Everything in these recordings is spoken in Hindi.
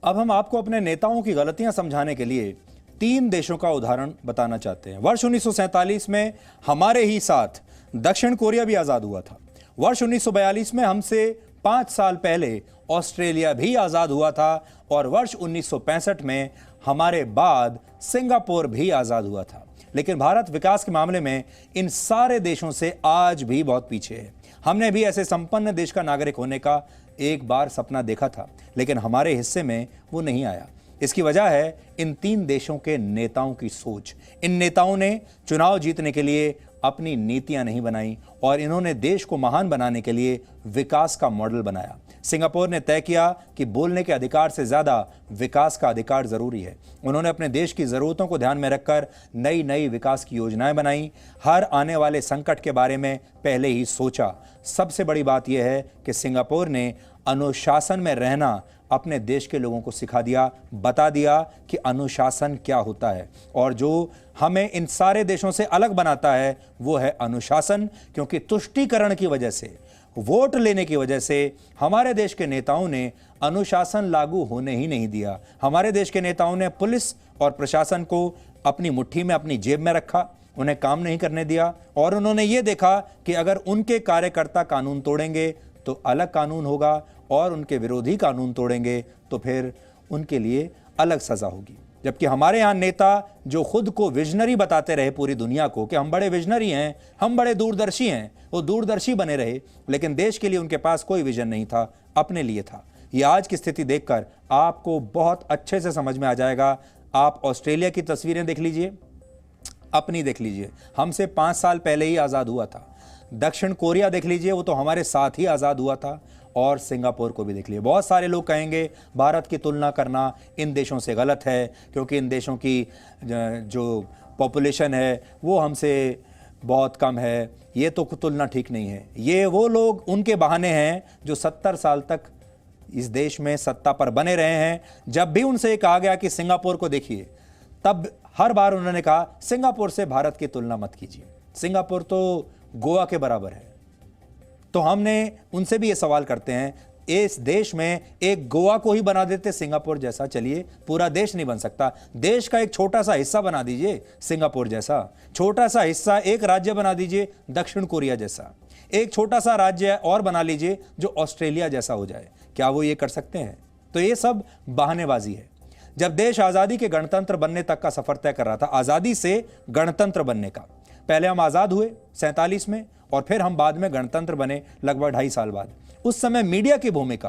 अब हम आपको अपने नेताओं की गलतियां समझाने के लिए 3 देशों का उदाहरण बताना चाहते हैं। वर्ष 1947 में हमारे ही साथ दक्षिण कोरिया भी आजाद हुआ था। वर्ष 1942 में हमसे 5 साल पहले ऑस्ट्रेलिया भी आजाद हुआ था और वर्ष 1965 में हमारे बाद सिंगापुर भी आजाद हुआ था। लेकिन भारत विकास के मामले में इन सारे देशों से आज भी बहुत पीछे है। हमने भी ऐसे संपन्न देश का नागरिक होने का एक बार सपना देखा था, लेकिन हमारे हिस्से में वो नहीं आया। इसकी वजह है इन 3 देशों के नेताओं की सोच। इन नेताओं ने चुनाव जीतने के लिए अपनी नीतियां नहीं बनाई और इन्होंने देश को महान बनाने के लिए विकास का मॉडल बनाया। सिंगापुर ने तय किया कि बोलने के अधिकार से ज्यादा विकास का अधिकार जरूरी है। उन्होंने अपने देश की जरूरतों को ध्यान में रखकर नई नई विकास की योजनाएं बनाई। हर आने वाले संकट के बारे में पहले ही सोचा। सबसे बड़ी बात यह है कि सिंगापुर ने अनुशासन में रहना अपने देश के लोगों को सिखा दिया, बता दिया कि अनुशासन क्या होता है। और जो हमें इन सारे देशों से अलग बनाता है वो है अनुशासन, क्योंकि तुष्टीकरण की वजह से, वोट लेने की वजह से हमारे देश के नेताओं ने अनुशासन लागू होने ही नहीं दिया। हमारे देश के नेताओं ने पुलिस और प्रशासन को अपनी मुट्ठी में, अपनी जेब में रखा, उन्हें काम नहीं करने दिया और उन्होंने ये देखा कि अगर उनके कार्यकर्ता कानून तोड़ेंगे तो अलग कानून होगा और उनके विरोधी कानून तोड़ेंगे तो फिर उनके लिए अलग सजा होगी। जबकि हमारे यहाँ नेता जो खुद को विजनरी बताते रहे पूरी दुनिया को कि हम बड़े विजनरी हैं, हम बड़े दूरदर्शी हैं, वो दूरदर्शी बने रहे, लेकिन देश के लिए उनके पास कोई विजन नहीं था, अपने लिए था। ये आज की स्थिति देखकर आपको बहुत अच्छे से समझ में आ जाएगा। आप ऑस्ट्रेलिया की तस्वीरें देख लीजिए, अपनी देख लीजिए, हमसे 5 साल पहले ही आज़ाद हुआ था। दक्षिण कोरिया देख लीजिए, वो तो हमारे साथ ही आज़ाद हुआ था। और सिंगापुर को भी देख लीजिए। बहुत सारे लोग कहेंगे भारत की तुलना करना इन देशों से गलत है, क्योंकि इन देशों की जो पॉपुलेशन है वो हमसे बहुत कम है। ये तो तुलना ठीक नहीं है। ये वो लोग, उनके बहाने हैं जो 70 साल तक इस देश में सत्ता पर बने रहे हैं। जब भी उनसे कहा गया कि सिंगापुर को देखिए, तब हर बार उन्होंने कहा सिंगापुर से भारत की तुलना मत कीजिए, सिंगापुर तो गोवा के बराबर है। तो हमने उनसे भी ये सवाल करते हैं, इस देश में एक गोवा को ही बना देते सिंगापुर जैसा, चलिए पूरा देश नहीं बन सकता, देश का एक छोटा सा हिस्सा बना दीजिए सिंगापुर जैसा, छोटा सा हिस्सा एक राज्य बना दीजिए दक्षिण कोरिया जैसा, एक छोटा सा राज्य और बना लीजिए जो ऑस्ट्रेलिया जैसा हो जाए। क्या वो ये कर सकते हैं? तो ये सब बहानेबाजी है। जब देश आज़ादी के गणतंत्र बनने तक का सफर तय कर रहा था, आज़ादी से गणतंत्र बनने का, पहले हम आज़ाद हुए 47 में और फिर हम बाद में गणतंत्र बने लगभग 2.5 साल बाद। उस समय मीडिया की भूमिका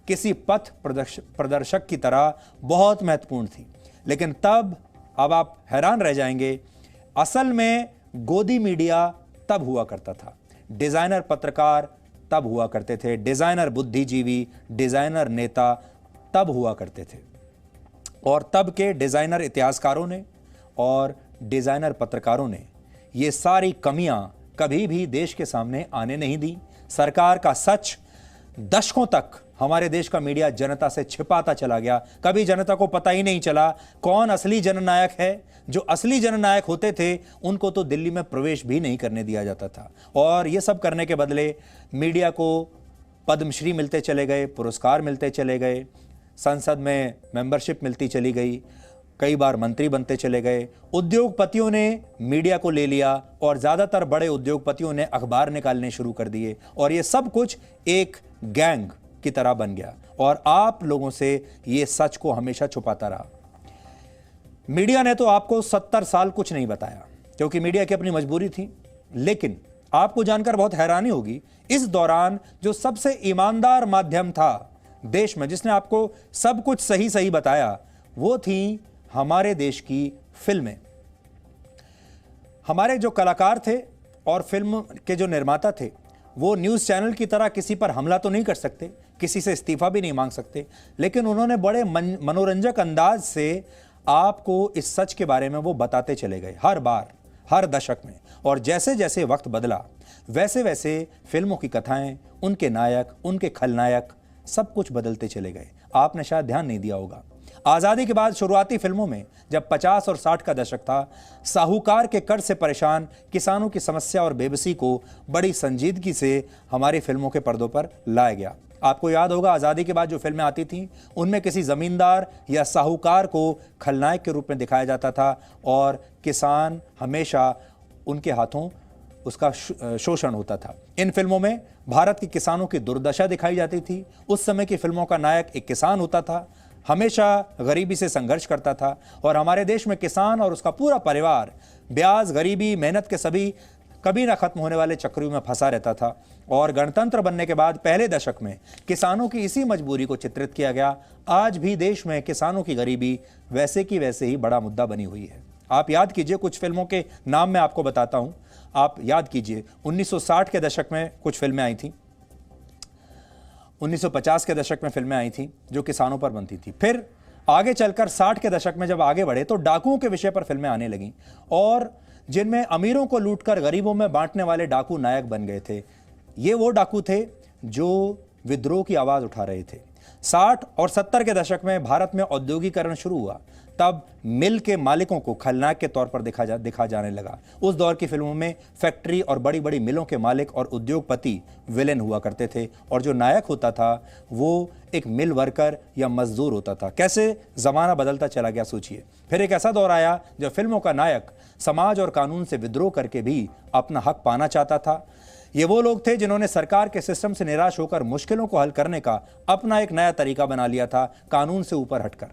किसी पथ प्रदर्शक की तरह बहुत महत्वपूर्ण थी। लेकिन तब, अब आप हैरान रह जाएंगे, असल में गोदी मीडिया तब हुआ करता था, डिजाइनर पत्रकार तब हुआ करते थे, डिजाइनर बुद्धिजीवी, डिजाइनर नेता तब हुआ करते थे। और तब के डिजाइनर इतिहासकारों ने और डिजाइनर पत्रकारों ने ये सारी कमियां कभी भी देश के सामने आने नहीं दी। सरकार का सच दशकों तक हमारे देश का मीडिया जनता से छिपाता चला गया। कभी जनता को पता ही नहीं चला कौन असली जननायक है। जो असली जननायक होते थे उनको तो दिल्ली में प्रवेश भी नहीं करने दिया जाता था। और ये सब करने के बदले मीडिया को पद्मश्री मिलते चले गए, पुरस्कार मिलते चले गए, संसद में मेंबरशिप मिलती चली गई, कई बार मंत्री बनते चले गए। उद्योगपतियों ने मीडिया को ले लिया और ज़्यादातर बड़े उद्योगपतियों ने अखबार निकालने शुरू कर दिए और ये सब कुछ एक गैंग की तरह बन गया और आप लोगों से ये सच को हमेशा छुपाता रहा। मीडिया ने तो आपको 70 साल कुछ नहीं बताया, क्योंकि मीडिया की अपनी मजबूरी थी। लेकिन आपको जानकर बहुत हैरानी होगी, इस दौरान जो सबसे ईमानदार माध्यम था देश में, जिसने आपको सब कुछ सही सही बताया, वो थी हमारे देश की फिल्में। हमारे जो कलाकार थे और फिल्म के जो निर्माता थे, वो न्यूज़ चैनल की तरह किसी पर हमला तो नहीं कर सकते, किसी से इस्तीफा भी नहीं मांग सकते, लेकिन उन्होंने बड़े मनोरंजक अंदाज से आपको इस सच के बारे में वो बताते चले गए, हर बार, हर दशक में। और जैसे जैसे वक्त बदला, वैसे वैसे फिल्मों की कथाएं, उनके नायक, उनके खलनायक, सब कुछ बदलते चले गए। आपने शायद ध्यान नहीं दिया होगा, आज़ादी के बाद शुरुआती फिल्मों में जब 50 और 60 का दशक था, साहूकार के कर्ज से परेशान किसानों की समस्या और बेबसी को बड़ी संजीदगी से हमारी फिल्मों के पर्दों पर लाया गया। आपको याद होगा आज़ादी के बाद जो फिल्में आती थीं उनमें किसी ज़मींदार या साहूकार को खलनायक के रूप में दिखाया जाता था और किसान हमेशा उनके हाथों उसका शोषण होता था। इन फिल्मों में भारत के किसानों की दुर्दशा दिखाई जाती थी। उस समय की फिल्मों का नायक एक किसान होता था, हमेशा गरीबी से संघर्ष करता था और हमारे देश में किसान और उसका पूरा परिवार ब्याज, गरीबी, मेहनत के सभी कभी ना खत्म होने वाले चक्रों में फंसा रहता था। और गणतंत्र बनने के बाद पहले दशक में किसानों की इसी मजबूरी को चित्रित किया गया। आज भी देश में किसानों की गरीबी वैसे की वैसे ही बड़ा मुद्दा बनी हुई है। आप याद कीजिए, कुछ फिल्मों के नाम मैं आपको बताता हूं, आप याद कीजिए। 1960 के दशक में कुछ फिल्में आई थी, 1950 के दशक में फिल्में आई थी जो किसानों पर बनती थी। फिर आगे चलकर 60 के दशक में जब आगे बढ़े तो डाकुओं के विषय पर फिल्में आने लगीं और जिनमें अमीरों को लूटकर गरीबों में बांटने वाले डाकू नायक बन गए थे। ये वो डाकू थे जो विद्रोह की आवाज उठा रहे थे। 60 और 70 के दशक में भारत में औद्योगिकरण शुरू हुआ, तब मिल के मालिकों को खलनायक के तौर पर दिखा जाने लगा। उस दौर की फिल्मों में फैक्ट्री और बड़ी बड़ी मिलों के मालिक और उद्योगपति विलेन हुआ करते थे और जो नायक होता था वो एक मिल वर्कर या मजदूर होता था। कैसे जमाना बदलता चला गया सोचिए। फिर एक ऐसा दौर आया जब फिल्मों का नायक समाज और कानून से विद्रोह करके भी अपना हक पाना चाहता था। ये वो लोग थे जिन्होंने सरकार के सिस्टम से निराश होकर मुश्किलों को हल करने का अपना एक नया तरीका बना लिया था, कानून से ऊपर हटकर।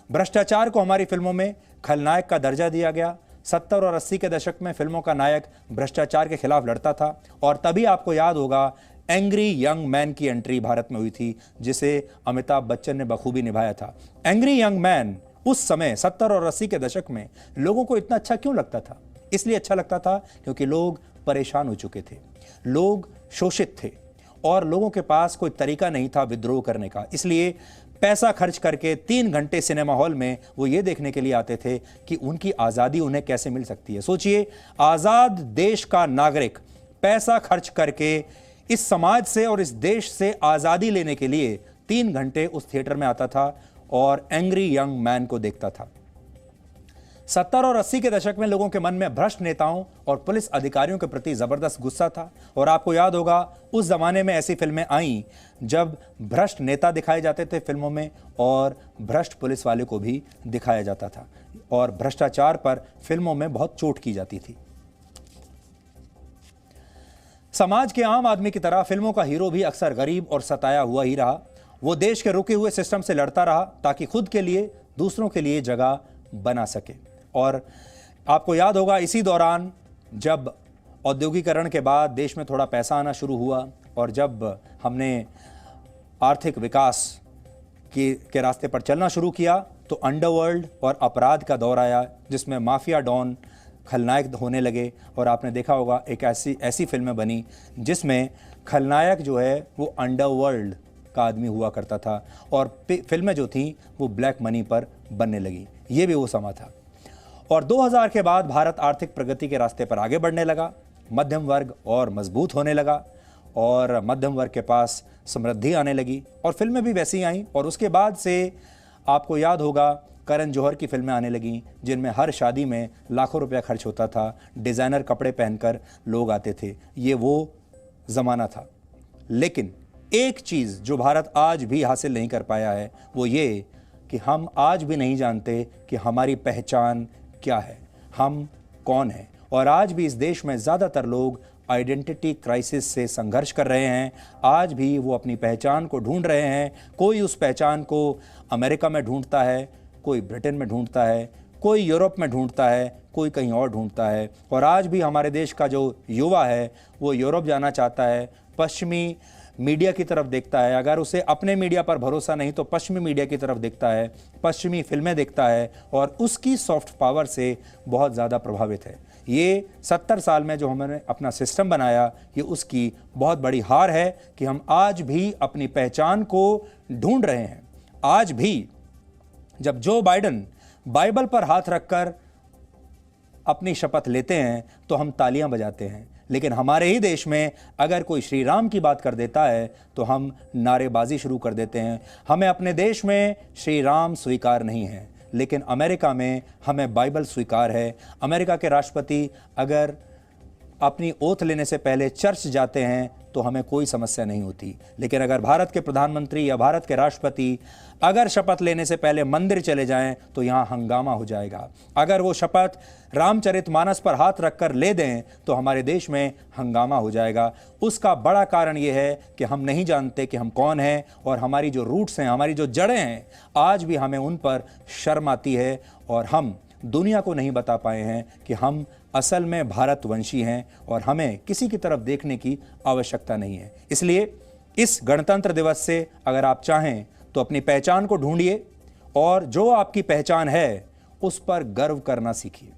भ्रष्टाचार को हमारी फिल्मों में खलनायक का दर्जा दिया गया। 70 और 80 के दशक में फिल्मों का नायक भ्रष्टाचार के खिलाफ लड़ता था और तभी आपको याद होगा एंग्री यंग मैन की एंट्री भारत में हुई थी, जिसे अमिताभ बच्चन ने बखूबी निभाया था। एंग्री यंग मैन उस समय 70 और 80 के दशक में लोगों को इतना अच्छा क्यों लगता था? इसलिए अच्छा लगता था क्योंकि लोग परेशान हो चुके थे, लोग शोषित थे और लोगों के पास कोई तरीका नहीं था विद्रोह करने का। इसलिए पैसा खर्च करके 3 घंटे सिनेमा हॉल में वो ये देखने के लिए आते थे कि उनकी आज़ादी उन्हें कैसे मिल सकती है। सोचिए, आज़ाद देश का नागरिक पैसा खर्च करके इस समाज से और इस देश से आज़ादी लेने के लिए 3 घंटे उस थिएटर में आता था और एंग्री यंग मैन को देखता था। 70 और 80 के दशक में लोगों के मन में भ्रष्ट नेताओं और पुलिस अधिकारियों के प्रति जबरदस्त गुस्सा था और आपको याद होगा उस जमाने में ऐसी फिल्में आईं जब भ्रष्ट नेता दिखाए जाते थे फिल्मों में और भ्रष्ट पुलिस वाले को भी दिखाया जाता था और भ्रष्टाचार पर फिल्मों में बहुत चोट की जाती थी। समाज के आम आदमी की तरह फिल्मों का हीरो भी अक्सर गरीब और सताया हुआ ही रहा। वो देश के रुके हुए सिस्टम से लड़ता रहा ताकि खुद के लिए, दूसरों के लिए जगह बना सके। और आपको याद होगा इसी दौरान जब औद्योगिकरण के बाद देश में थोड़ा पैसा आना शुरू हुआ और जब हमने आर्थिक विकास के रास्ते पर चलना शुरू किया तो अंडरवर्ल्ड और अपराध का दौर आया जिसमें माफिया डॉन खलनायक होने लगे और आपने देखा होगा एक ऐसी फिल्में बनी जिसमें खलनायक जो है वो अंडरवर्ल्ड का आदमी हुआ करता था और फिल्में जो थीं वो ब्लैक मनी पर बनने लगी। ये भी वो समय था। और 2000 के बाद भारत आर्थिक प्रगति के रास्ते पर आगे बढ़ने लगा, मध्यम वर्ग और मजबूत होने लगा और मध्यम वर्ग के पास समृद्धि आने लगी और फिल्में भी वैसी आईं। और उसके बाद से आपको याद होगा करण जौहर की फिल्में आने लगीं जिनमें हर शादी में लाखों रुपया खर्च होता था, डिज़ाइनर कपड़े पहनकर लोग आते थे। ये वो ज़माना था। लेकिन एक चीज़ जो भारत आज भी हासिल नहीं कर पाया है वो ये कि हम आज भी नहीं जानते कि हमारी पहचान क्या है, हम कौन हैं। और आज भी इस देश में ज़्यादातर लोग आइडेंटिटी क्राइसिस से संघर्ष कर रहे हैं। आज भी वो अपनी पहचान को ढूंढ रहे हैं। कोई उस पहचान को अमेरिका में ढूंढता है, कोई ब्रिटेन में ढूंढता है, कोई यूरोप में ढूंढता है, कोई कहीं और ढूंढता है। और आज भी हमारे देश का जो युवा है वो यूरोप जाना चाहता है, पश्चिमी मीडिया की तरफ देखता है। अगर उसे अपने मीडिया पर भरोसा नहीं तो पश्चिमी मीडिया की तरफ देखता है, पश्चिमी फिल्में देखता है और उसकी सॉफ्ट पावर से बहुत ज़्यादा प्रभावित है। ये 70 साल में जो हमने अपना सिस्टम बनाया ये उसकी बहुत बड़ी हार है कि हम आज भी अपनी पहचान को ढूंढ रहे हैं। आज भी जब जो बाइडेन बाइबल पर हाथ रखकर अपनी शपथ लेते हैं तो हम तालियां बजाते हैं, लेकिन हमारे ही देश में अगर कोई श्री राम की बात कर देता है तो हम नारेबाजी शुरू कर देते हैं। हमें अपने देश में श्री राम स्वीकार नहीं है, लेकिन अमेरिका में हमें बाइबल स्वीकार है। अमेरिका के राष्ट्रपति अगर अपनी ओथ लेने से पहले चर्च जाते हैं तो हमें कोई समस्या नहीं होती। लेकिन अगर भारत के प्रधानमंत्री या भारत के राष्ट्रपति अगर शपथ लेने से पहले मंदिर चले जाएं तो यहाँ हंगामा हो जाएगा। अगर वो शपथ रामचरितमानस पर हाथ रखकर ले दें तो हमारे देश में हंगामा हो जाएगा। उसका बड़ा कारण ये है कि हम नहीं जानते कि हम कौन हैं और हमारी जो रूट्स हैं, हमारी जो जड़ें हैं, आज भी हमें उन पर शर्म आती है और हम दुनिया को नहीं बता पाए हैं कि हम असल में भारतवंशी हैं और हमें किसी की तरफ देखने की आवश्यकता नहीं है। इसलिए इस गणतंत्र दिवस से अगर आप चाहें तो अपनी पहचान को ढूंढिए और जो आपकी पहचान है उस पर गर्व करना सीखिए।